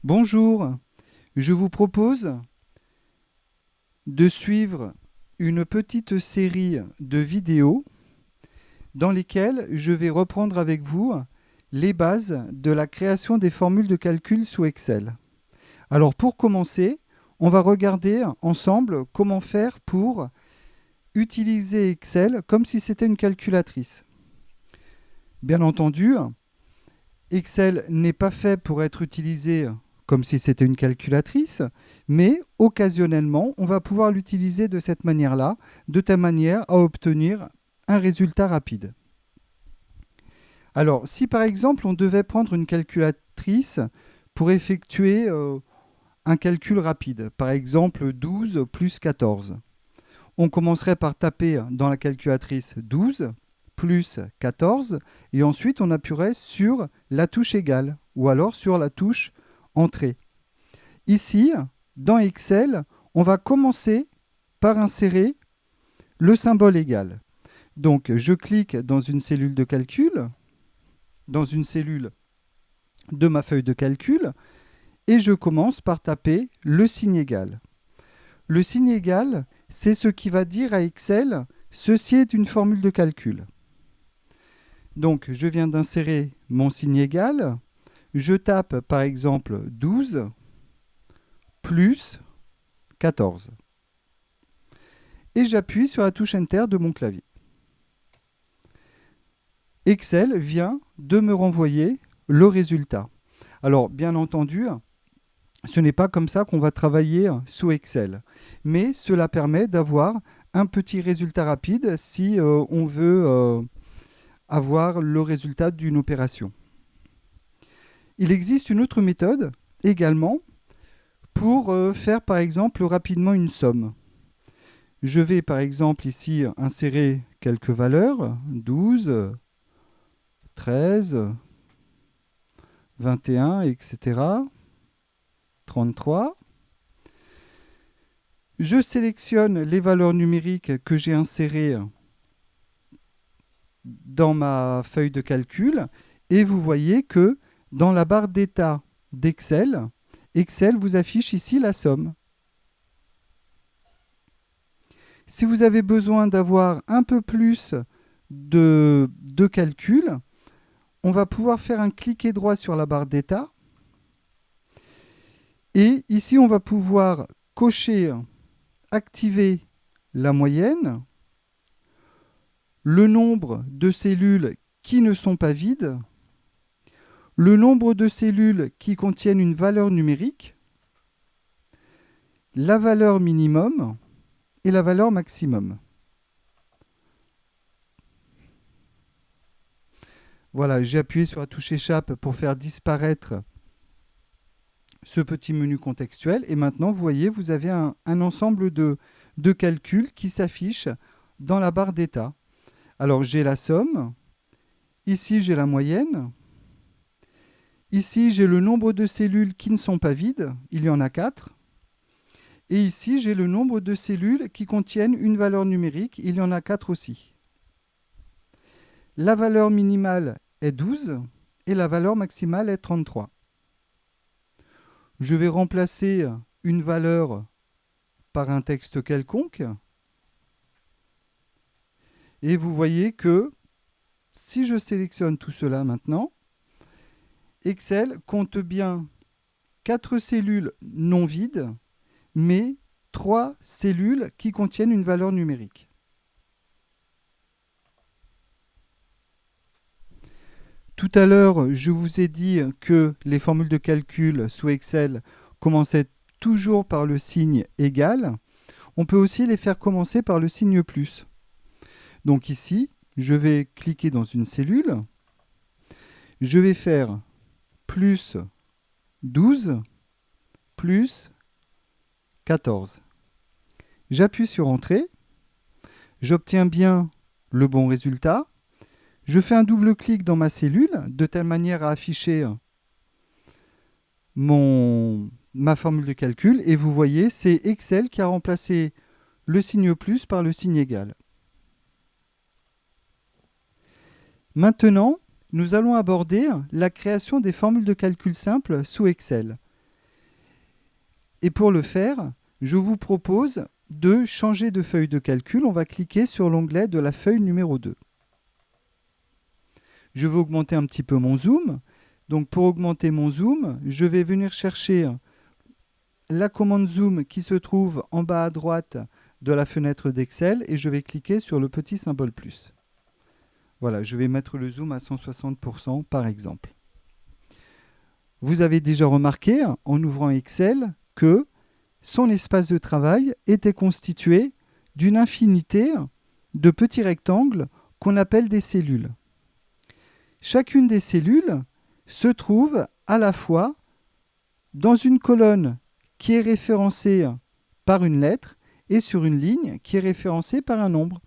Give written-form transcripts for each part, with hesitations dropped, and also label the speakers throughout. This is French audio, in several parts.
Speaker 1: Bonjour, je vous propose de suivre une petite série de vidéos dans lesquelles je vais reprendre avec vous les bases de la création des formules de calcul sous Excel. Alors pour commencer, on va regarder ensemble comment faire pour utiliser Excel comme si c'était une calculatrice. Bien entendu, Excel n'est pas fait pour être utilisé comme si c'était une calculatrice, mais occasionnellement, on va pouvoir l'utiliser de cette manière-là, de telle manière à obtenir un résultat rapide. Alors, si par exemple on devait prendre une calculatrice pour effectuer un calcul rapide, par exemple 12 plus 14, on commencerait par taper dans la calculatrice 12 plus 14 et ensuite on appuierait sur la touche égale ou alors sur la touche entrée. Ici, dans Excel, on va commencer par insérer le symbole égal. Donc je clique dans une cellule de calcul, dans une cellule de ma feuille de calcul, et je commence par taper le signe égal. Le signe égal, c'est ce qui va dire à Excel, ceci est une formule de calcul. Donc je viens d'insérer mon signe égal, je tape par exemple 12 plus 14. Et j'appuie sur la touche Enter de mon clavier. Excel vient de me renvoyer le résultat. Alors bien entendu, ce n'est pas comme ça qu'on va travailler sous Excel, mais cela permet d'avoir un petit résultat rapide si on veut avoir le résultat d'une opération. Il existe une autre méthode également pour faire par exemple rapidement une somme. Je vais par exemple ici insérer quelques valeurs, 12, 13, 21, etc., 33. Je sélectionne les valeurs numériques que j'ai insérées dans ma feuille de calcul et vous voyez que dans la barre d'état d'Excel, Excel vous affiche ici la somme. Si vous avez besoin d'avoir un peu plus de calcul, on va pouvoir faire un cliquet droit sur la barre d'état. Et ici, on va pouvoir cocher, activer la moyenne, le nombre de cellules qui ne sont pas vides, le nombre de cellules qui contiennent une valeur numérique, la valeur minimum et la valeur maximum. Voilà, j'ai appuyé sur la touche échappe pour faire disparaître ce petit menu contextuel. Et maintenant, vous voyez, vous avez un ensemble de calculs qui s'affichent dans la barre d'état. Alors, j'ai la somme. Ici, j'ai la moyenne. Ici, j'ai le nombre de cellules qui ne sont pas vides. Il y en a 4. Et ici, j'ai le nombre de cellules qui contiennent une valeur numérique. Il y en a 4 aussi. La valeur minimale est 12 et la valeur maximale est 33. Je vais remplacer une valeur par un texte quelconque. Et vous voyez que si je sélectionne tout cela maintenant, Excel compte bien 4 cellules non vides, mais 3 cellules qui contiennent une valeur numérique. Tout à l'heure, je vous ai dit que les formules de calcul sous Excel commençaient toujours par le signe égal. On peut aussi les faire commencer par le signe plus. Donc ici, je vais cliquer dans une cellule. Je vais faire plus 12 plus 14. J'appuie sur Entrée. J'obtiens bien le bon résultat. Je fais un double clic dans ma cellule de telle manière à afficher ma formule de calcul. Et vous voyez, c'est Excel qui a remplacé le signe plus par le signe égal. Maintenant, nous allons aborder la création des formules de calcul simples sous Excel. Et pour le faire, je vous propose de changer de feuille de calcul. On va cliquer sur l'onglet de la feuille numéro 2. Je vais augmenter un petit peu mon zoom. Donc pour augmenter mon zoom, je vais venir chercher la commande zoom qui se trouve en bas à droite de la fenêtre d'Excel et je vais cliquer sur le petit symbole plus. Voilà, je vais mettre le zoom à 160% par exemple. Vous avez déjà remarqué en ouvrant Excel que son espace de travail était constitué d'une infinité de petits rectangles qu'on appelle des cellules. Chacune des cellules se trouve à la fois dans une colonne qui est référencée par une lettre et sur une ligne qui est référencée par un nombre.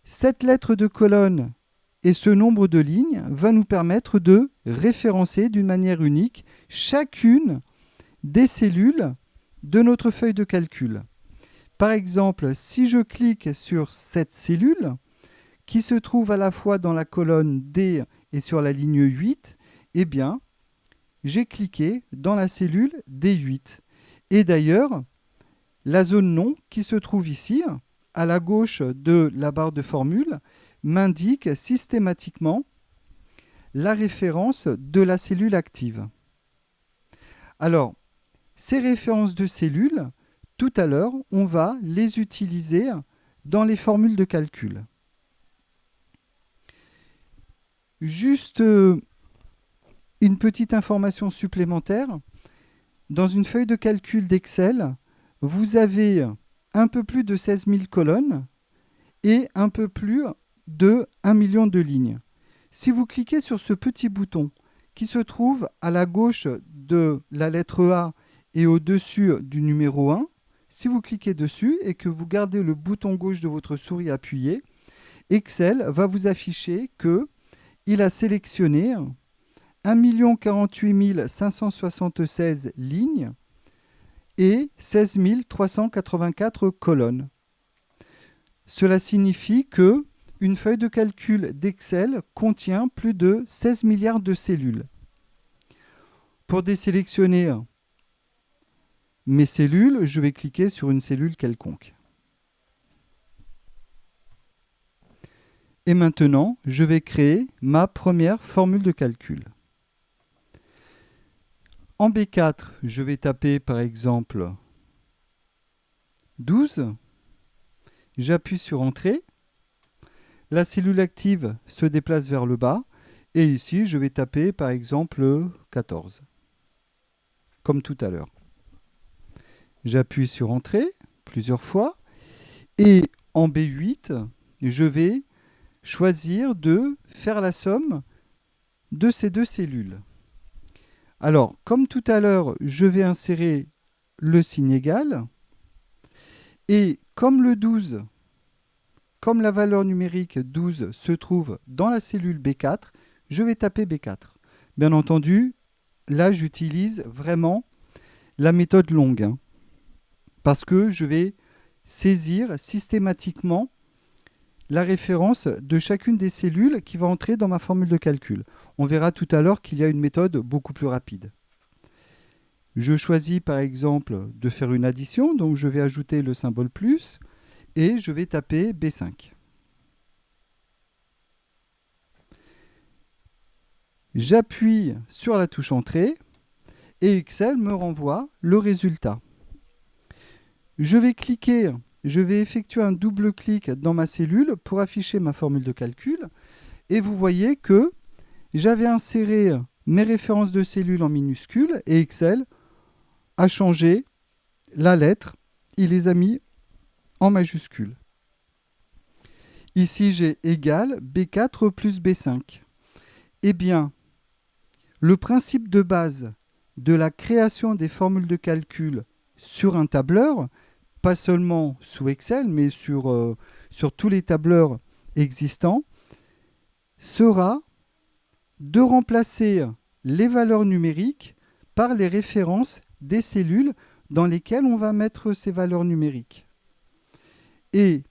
Speaker 1: Cette lettre de colonne et ce nombre de lignes va nous permettre de référencer d'une manière unique chacune des cellules de notre feuille de calcul. Par exemple, si je clique sur cette cellule qui se trouve à la fois dans la colonne D et sur la ligne 8, eh bien, j'ai cliqué dans la cellule D8. Et d'ailleurs, la zone nom qui se trouve ici, à la gauche de la barre de formule, m'indique systématiquement la référence de la cellule active. Alors, ces références de cellules, tout à l'heure, on va les utiliser dans les formules de calcul. Juste une petite information supplémentaire. Dans une feuille de calcul d'Excel, vous avez un peu plus de 16 000 colonnes et un peu plus de 1 million de lignes. Si vous cliquez sur ce petit bouton qui se trouve à la gauche de la lettre A et au-dessus du numéro 1, si vous cliquez dessus et que vous gardez le bouton gauche de votre souris appuyé, Excel va vous afficher qu'il a sélectionné 1 048 576 lignes et 16 384 colonnes. Cela signifie que une feuille de calcul d'Excel contient plus de 16 milliards de cellules. Pour désélectionner mes cellules, je vais cliquer sur une cellule quelconque. Et maintenant, je vais créer ma première formule de calcul. En B4, je vais taper par exemple 12. J'appuie sur Entrée. La cellule active se déplace vers le bas. Et ici, je vais taper par exemple 14. Comme tout à l'heure. J'appuie sur Entrée plusieurs fois. Et en B8, je vais choisir de faire la somme de ces deux cellules. Alors, comme tout à l'heure, je vais insérer le signe égal. Et comme le 12, comme la valeur numérique 12 se trouve dans la cellule B4, je vais taper B4. Bien entendu, là, j'utilise vraiment la méthode longue, parce que je vais saisir systématiquement la référence de chacune des cellules qui va entrer dans ma formule de calcul. On verra tout à l'heure qu'il y a une méthode beaucoup plus rapide. Je choisis par exemple de faire une addition, donc je vais ajouter le symbole plus et je vais taper B5. J'appuie sur la touche Entrée et Excel me renvoie le résultat. Je vais effectuer un double clic dans ma cellule pour afficher ma formule de calcul et vous voyez que j'avais inséré mes références de cellules en minuscules et Excel a changé la lettre, il les a mis en majuscules. Ici, j'ai égal B4 plus B5. Eh bien, le principe de base de la création des formules de calcul sur un tableur, pas seulement sous Excel, mais sur tous les tableurs existants, sera de remplacer les valeurs numériques par les références des cellules dans lesquelles on va mettre ces valeurs numériques. Et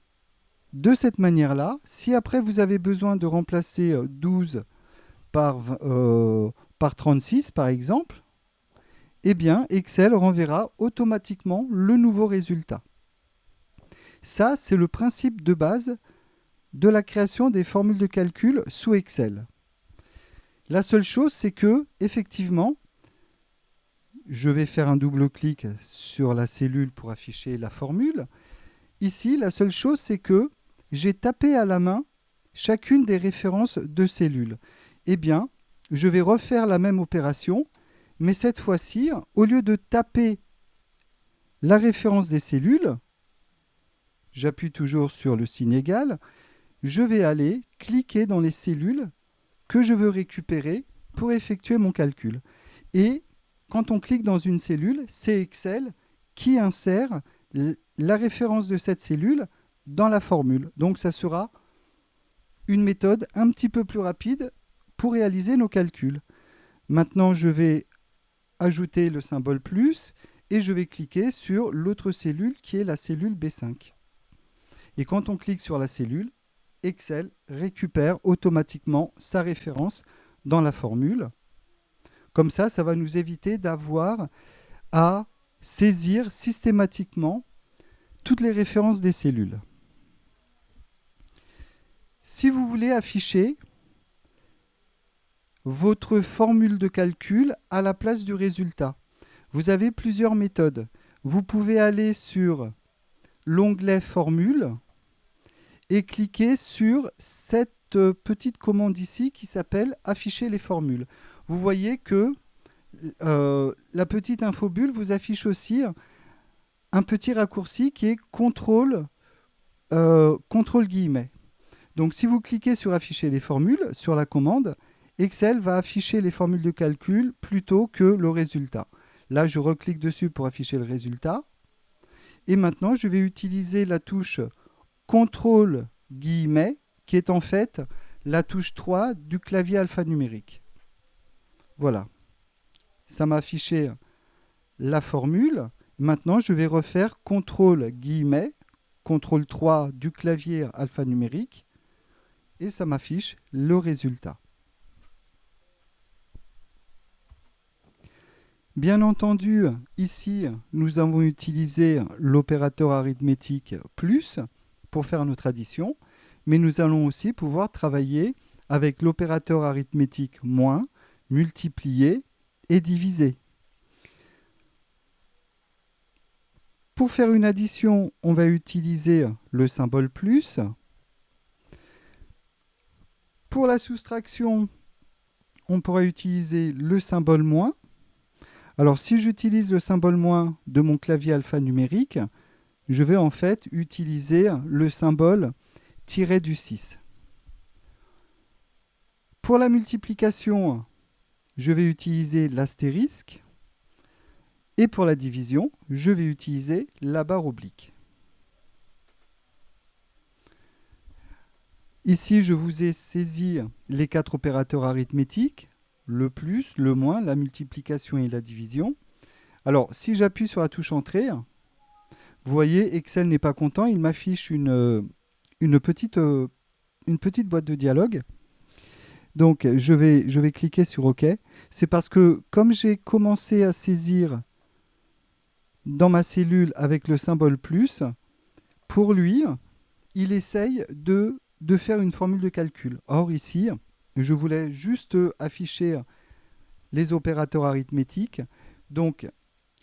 Speaker 1: de cette manière-là, si après vous avez besoin de remplacer 12 par 36 par exemple, eh bien, Excel renverra automatiquement le nouveau résultat. Ça, c'est le principe de base de la création des formules de calcul sous Excel. La seule chose, c'est que, effectivement, je vais faire un double-clic sur la cellule pour afficher la formule. Ici, la seule chose, c'est que j'ai tapé à la main chacune des références de cellules. Eh bien, je vais refaire la même opération, mais cette fois-ci, au lieu de taper la référence des cellules, j'appuie toujours sur le signe égal, je vais aller cliquer dans les cellules que je veux récupérer pour effectuer mon calcul. Et quand on clique dans une cellule, c'est Excel qui insère la référence de cette cellule dans la formule. Donc ça sera une méthode un petit peu plus rapide pour réaliser nos calculs. Maintenant, je vais ajouter le symbole plus et je vais cliquer sur l'autre cellule qui est la cellule B5. Et quand on clique sur la cellule, Excel récupère automatiquement sa référence dans la formule. Comme ça va nous éviter d'avoir à saisir systématiquement toutes les références des cellules. Si vous voulez afficher votre formule de calcul à la place du résultat, vous avez plusieurs méthodes. Vous pouvez aller sur l'onglet Formule et cliquer sur cette petite commande ici qui s'appelle Afficher les formules. Vous voyez que la petite infobulle vous affiche aussi un petit raccourci qui est contrôle guillemets. Donc si vous cliquez sur Afficher les formules sur la commande, Excel va afficher les formules de calcul plutôt que le résultat. Là, je reclique dessus pour afficher le résultat. Et maintenant, je vais utiliser la touche contrôle guillemets, qui est en fait la touche 3 du clavier alphanumérique. Voilà. Ça m'a affiché la formule. Maintenant, je vais refaire contrôle guillemets, contrôle 3 du clavier alphanumérique, et ça m'affiche le résultat. Bien entendu, ici, nous avons utilisé l'opérateur arithmétique plus pour faire notre addition, mais nous allons aussi pouvoir travailler avec l'opérateur arithmétique moins, multiplier et diviser. Pour faire une addition, on va utiliser le symbole plus. Pour la soustraction, on pourra utiliser le symbole moins. Alors si j'utilise le symbole moins de mon clavier alphanumérique, je vais en fait utiliser le symbole tiré du 6. Pour la multiplication, je vais utiliser l'astérisque. Et pour la division, je vais utiliser la barre oblique. Ici, je vous ai saisi les 4 opérateurs arithmétiques, le plus, le moins, la multiplication et la division. Alors, si j'appuie sur la touche Entrée, vous voyez, Excel n'est pas content, il m'affiche une petite boîte de dialogue. Donc, je vais cliquer sur OK. C'est parce que, comme j'ai commencé à saisir dans ma cellule avec le symbole plus, pour lui, il essaye de faire une formule de calcul. Or, ici, je voulais juste afficher les opérateurs arithmétiques. Donc,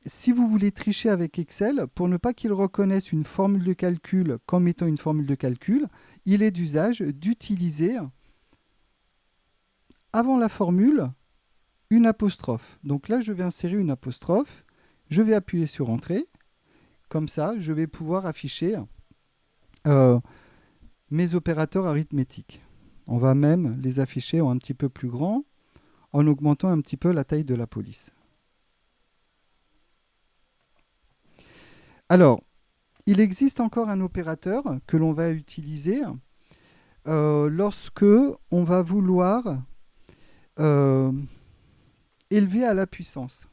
Speaker 1: si vous voulez tricher avec Excel, pour ne pas qu'il reconnaisse une formule de calcul comme étant une formule de calcul, il est d'usage d'utiliser, avant la formule, une apostrophe. Donc là, je vais insérer une apostrophe. Je vais appuyer sur Entrée. Comme ça, je vais pouvoir afficher mes opérateurs arithmétiques. On va même les afficher en un petit peu plus grand, en augmentant un petit peu la taille de la police. Alors, il existe encore un opérateur que l'on va utiliser lorsque on va vouloir élever à la puissance.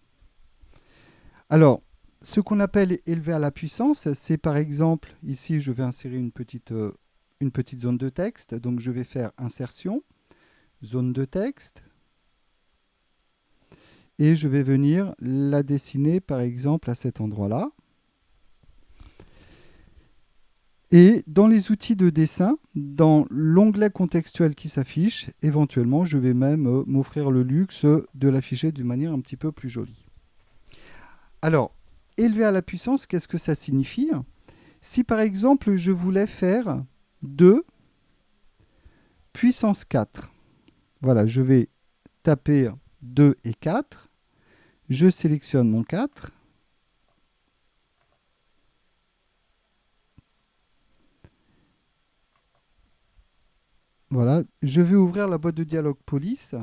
Speaker 1: Alors, ce qu'on appelle élever à la puissance, c'est par exemple, ici je vais insérer une petite zone de texte, donc je vais faire insertion, zone de texte, et je vais venir la dessiner par exemple à cet endroit-là. Et dans les outils de dessin, dans l'onglet contextuel qui s'affiche, éventuellement, je vais même m'offrir le luxe de l'afficher d'une manière un petit peu plus jolie. Alors, élevé à la puissance, qu'est-ce que ça signifie? Si par exemple, je voulais faire 2 puissance 4, voilà, je vais taper 2 et 4, je sélectionne mon 4, voilà, je vais ouvrir la boîte de dialogue police,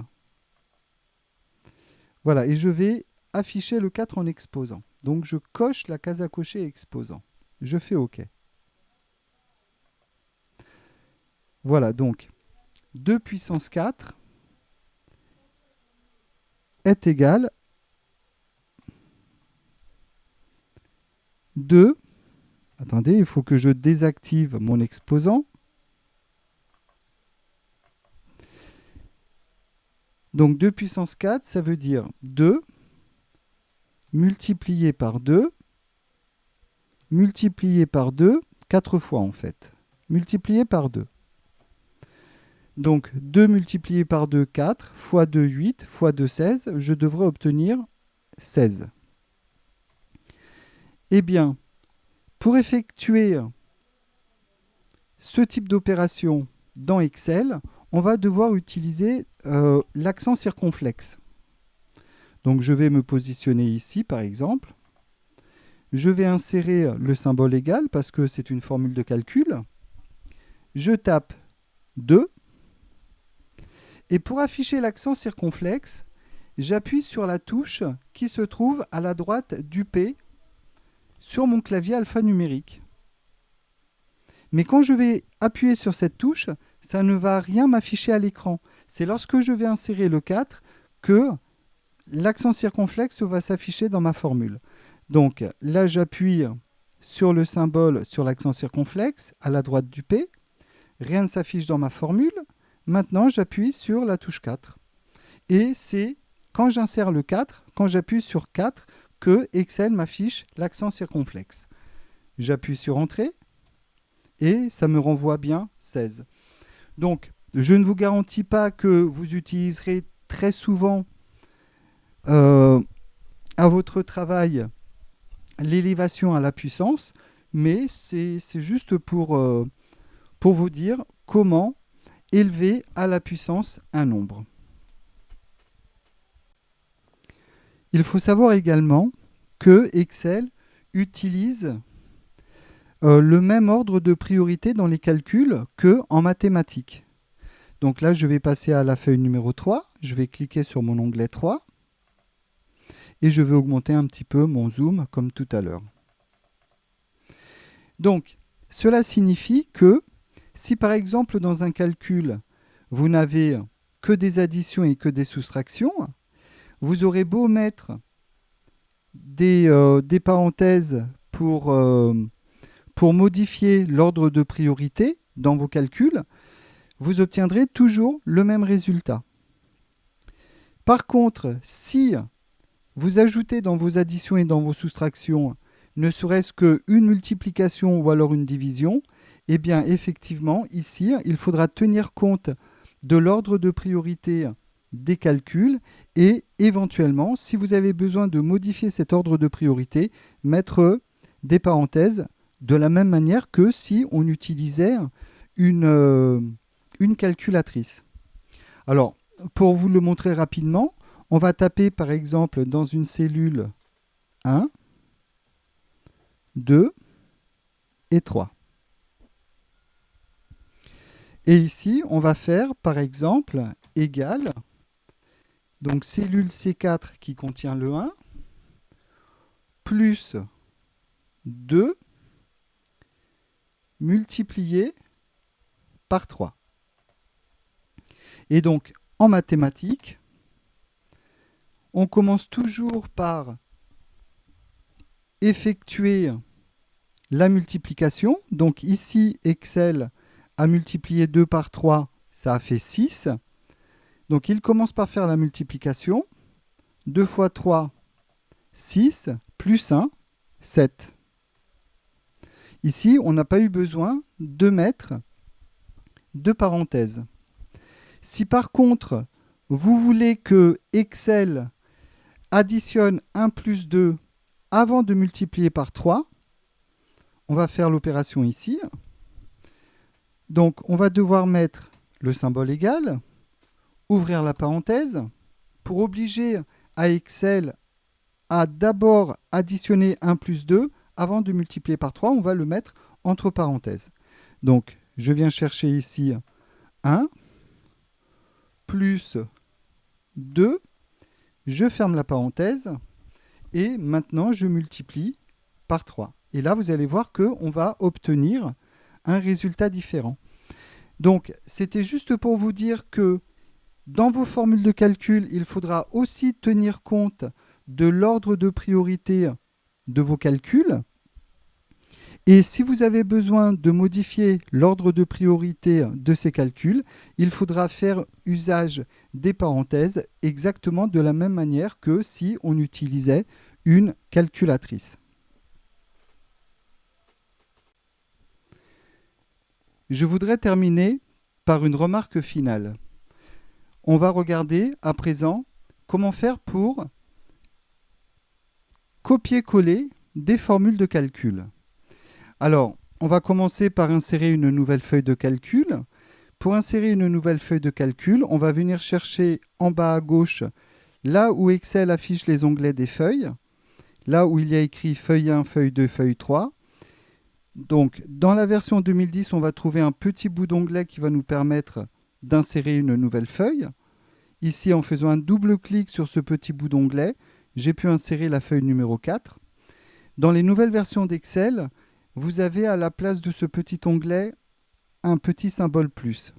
Speaker 1: voilà, et je vais afficher le 4 en exposant. Donc je coche la case à cocher exposant. Je fais OK. Voilà, donc 2 puissance 4 est égal 2. Attendez, il faut que je désactive mon exposant. Donc 2 puissance 4, ça veut dire 2 multiplié par 2, multiplié par 2, 4 fois en fait. Multiplié par 2. Donc 2 multiplié par 2, 4, fois 2, 8, fois 2, 16, je devrais obtenir 16. Eh bien, pour effectuer ce type d'opération dans Excel, on va devoir utiliser l'accent circonflexe. Donc je vais me positionner ici par exemple. Je vais insérer le symbole égal parce que c'est une formule de calcul. Je tape 2. Et pour afficher l'accent circonflexe, j'appuie sur la touche qui se trouve à la droite du P sur mon clavier alphanumérique. Mais quand je vais appuyer sur cette touche, ça ne va rien m'afficher à l'écran. C'est lorsque je vais insérer le 4 que l'accent circonflexe va s'afficher dans ma formule. Donc là, j'appuie sur le symbole sur l'accent circonflexe à la droite du P. Rien ne s'affiche dans ma formule. Maintenant, j'appuie sur la touche 4. Et c'est quand j'insère le 4, quand j'appuie sur 4, que Excel m'affiche l'accent circonflexe. J'appuie sur Entrée et ça me renvoie bien 16. Donc, je ne vous garantis pas que vous utiliserez très souvent à votre travail l'élévation à la puissance, mais c'est juste pour vous dire comment élever à la puissance un nombre. Il faut savoir également que Excel utilise le même ordre de priorité dans les calculs qu'en mathématiques. Donc là, je vais passer à la feuille numéro 3. Je vais cliquer sur mon onglet 3. Et je vais augmenter un petit peu mon zoom comme tout à l'heure. Donc, cela signifie que si par exemple dans un calcul, vous n'avez que des additions et que des soustractions, vous aurez beau mettre des parenthèses pour modifier l'ordre de priorité dans vos calculs, vous obtiendrez toujours le même résultat. Par contre, si vous ajoutez dans vos additions et dans vos soustractions ne serait-ce qu'une multiplication ou alors une division, eh bien effectivement, ici, il faudra tenir compte de l'ordre de priorité des calculs et éventuellement, si vous avez besoin de modifier cet ordre de priorité, mettre des parenthèses de la même manière que si on utilisait une calculatrice. Alors, pour vous le montrer rapidement, on va taper par exemple dans une cellule 1, 2 et 3. Et ici, on va faire par exemple égal, donc cellule C4 qui contient le 1, plus 2 multiplié par 3. Et donc, en mathématiques, on commence toujours par effectuer la multiplication. Donc ici, Excel a multiplié 2 par 3, ça a fait 6. Donc il commence par faire la multiplication. 2 fois 3, 6, plus 1, 7. Ici, on n'a pas eu besoin de mettre de parenthèses. Si par contre, vous voulez que Excel additionne 1 plus 2 avant de multiplier par 3, on va faire l'opération ici. Donc, on va devoir mettre le symbole égal, ouvrir la parenthèse, pour obliger à Excel à d'abord additionner 1 plus 2 avant de multiplier par 3, on va le mettre entre parenthèses. Donc, je viens chercher ici 1 plus 2, je ferme la parenthèse, et maintenant je multiplie par 3. Et là, vous allez voir qu'on va obtenir un résultat différent. Donc, c'était juste pour vous dire que dans vos formules de calcul, il faudra aussi tenir compte de l'ordre de priorité de vos calculs. Et si vous avez besoin de modifier l'ordre de priorité de ces calculs, il faudra faire usage des parenthèses exactement de la même manière que si on utilisait une calculatrice. Je voudrais terminer par une remarque finale. On va regarder à présent comment faire pour copier-coller des formules de calcul. Alors, on va commencer par insérer une nouvelle feuille de calcul. Pour insérer une nouvelle feuille de calcul, on va venir chercher en bas à gauche, là où Excel affiche les onglets des feuilles, là où il y a écrit feuille 1, feuille 2, feuille 3. Donc, dans la version 2010, on va trouver un petit bout d'onglet qui va nous permettre d'insérer une nouvelle feuille. Ici, en faisant un double clic sur ce petit bout d'onglet, j'ai pu insérer la feuille numéro 4. Dans les nouvelles versions d'Excel, vous avez à la place de ce petit onglet un petit symbole plus.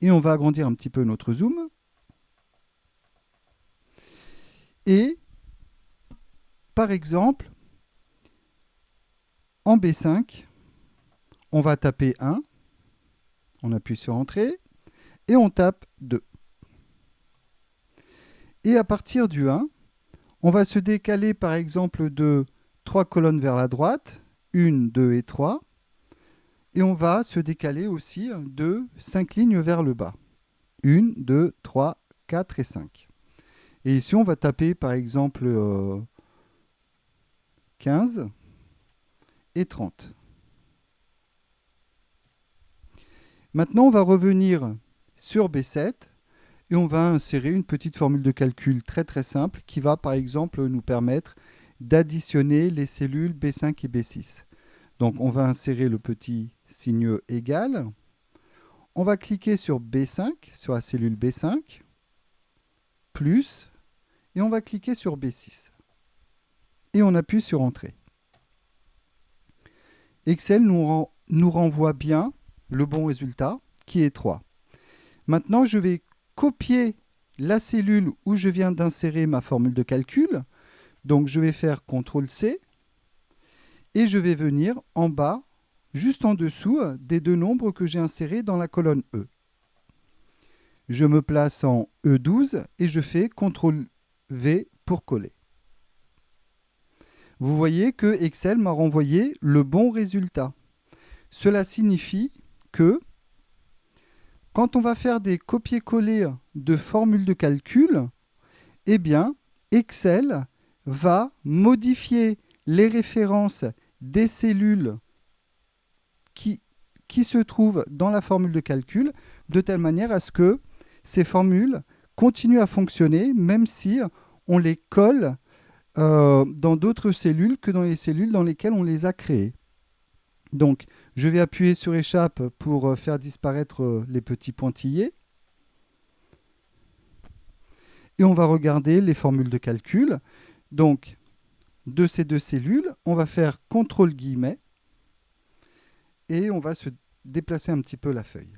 Speaker 1: Et on va agrandir un petit peu notre zoom. Et, par exemple, en B5, on va taper 1, on appuie sur Entrée, et on tape 2. Et à partir du 1, on va se décaler par exemple de 3 colonnes vers la droite, 1, 2 et 3, et on va se décaler aussi de 5 lignes vers le bas, 1, 2, 3, 4 et 5. Et ici, on va taper par exemple 15 et 30. Maintenant, on va revenir sur B7 et on va insérer une petite formule de calcul très simple qui va par exemple nous permettre d'additionner les cellules B5 et B6. Donc on va insérer le petit signe égal. On va cliquer sur B5, sur la cellule B5, plus, et on va cliquer sur B6. Et on appuie sur Entrée. Excel nous renvoie bien le bon résultat, qui est 3. Maintenant, je vais copier la cellule où je viens d'insérer ma formule de calcul. Donc, je vais faire CTRL-C et je vais venir en bas, juste en dessous des deux nombres que j'ai insérés dans la colonne E. Je me place en E12 et je fais CTRL-V pour coller. Vous voyez que Excel m'a renvoyé le bon résultat. Cela signifie que quand on va faire des copier-coller de formules de calcul, eh bien, Excel va modifier les références des cellules qui se trouvent dans la formule de calcul de telle manière à ce que ces formules continuent à fonctionner même si on les colle dans d'autres cellules que dans les cellules dans lesquelles on les a créées. Donc, je vais appuyer sur Échappe pour faire disparaître les petits pointillés. Et on va regarder les formules de calcul. Donc, de ces deux cellules, on va faire CTRL-, et on va se déplacer un petit peu la feuille.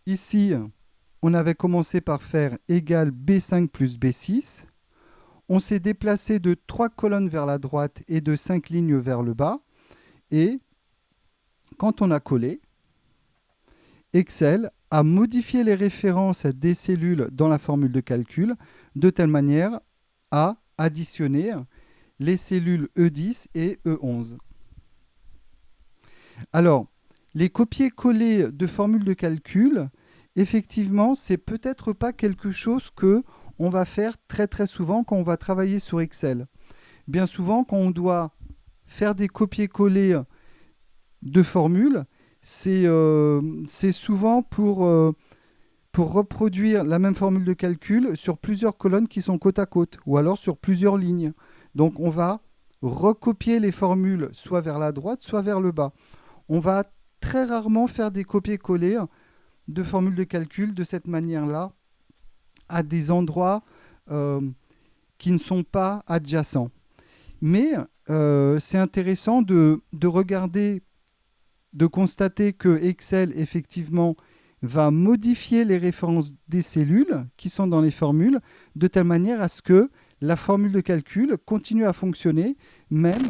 Speaker 1: Ici, on avait commencé par faire égal B5 plus B6. On s'est déplacé de 3 colonnes vers la droite et de 5 lignes vers le bas. Et quand on a collé, Excel à modifier les références des cellules dans la formule de calcul de telle manière à additionner les cellules E10 et E11. Alors, les copier-coller de formules de calcul, effectivement, c'est peut-être pas quelque chose que on va faire très très souvent quand on va travailler sur Excel. Bien souvent, quand on doit faire des copier-coller de formules, c'est souvent pour reproduire la même formule de calcul sur plusieurs colonnes qui sont côte à côte, ou alors sur plusieurs lignes. Donc on va recopier les formules soit vers la droite, soit vers le bas. On va très rarement faire des copier-coller de formules de calcul de cette manière-là à des endroits qui ne sont pas adjacents. Mais c'est intéressant de regarder, de constater que Excel, effectivement, va modifier les références des cellules qui sont dans les formules de telle manière à ce que la formule de calcul continue à fonctionner même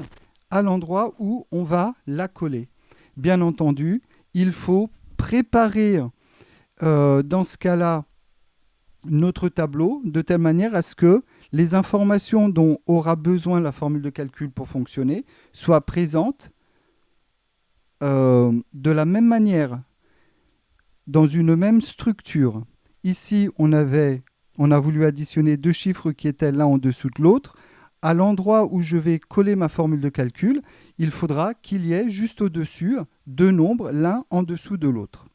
Speaker 1: à l'endroit où on va la coller. Bien entendu, il faut préparer dans ce cas-là notre tableau de telle manière à ce que les informations dont aura besoin la formule de calcul pour fonctionner soient présentes de la même manière, dans une même structure. Ici, on a voulu additionner deux chiffres qui étaient l'un en dessous de l'autre. À l'endroit où je vais coller ma formule de calcul, il faudra qu'il y ait juste au-dessus deux nombres, l'un en dessous de l'autre.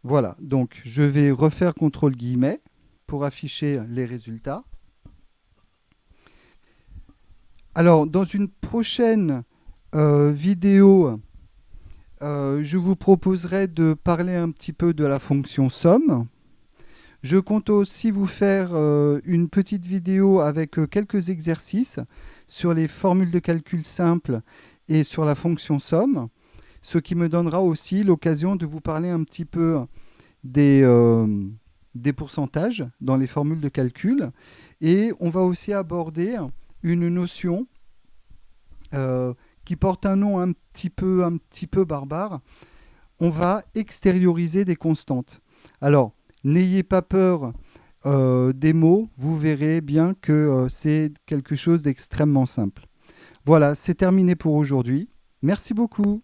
Speaker 1: Voilà, donc je vais refaire CTRL guillemets pour afficher les résultats. Alors, dans une prochaine vidéo, je vous proposerai de parler un petit peu de la fonction somme. Je compte aussi vous faire une petite vidéo avec quelques exercices sur les formules de calcul simples et sur la fonction somme, ce qui me donnera aussi l'occasion de vous parler un petit peu des pourcentages dans les formules de calcul. Et on va aussi aborder une notion qui porte un nom un petit peu barbare. On va extérioriser des constantes. Alors, n'ayez pas peur des mots, vous verrez bien que c'est quelque chose d'extrêmement simple. Voilà, c'est terminé pour aujourd'hui. Merci beaucoup.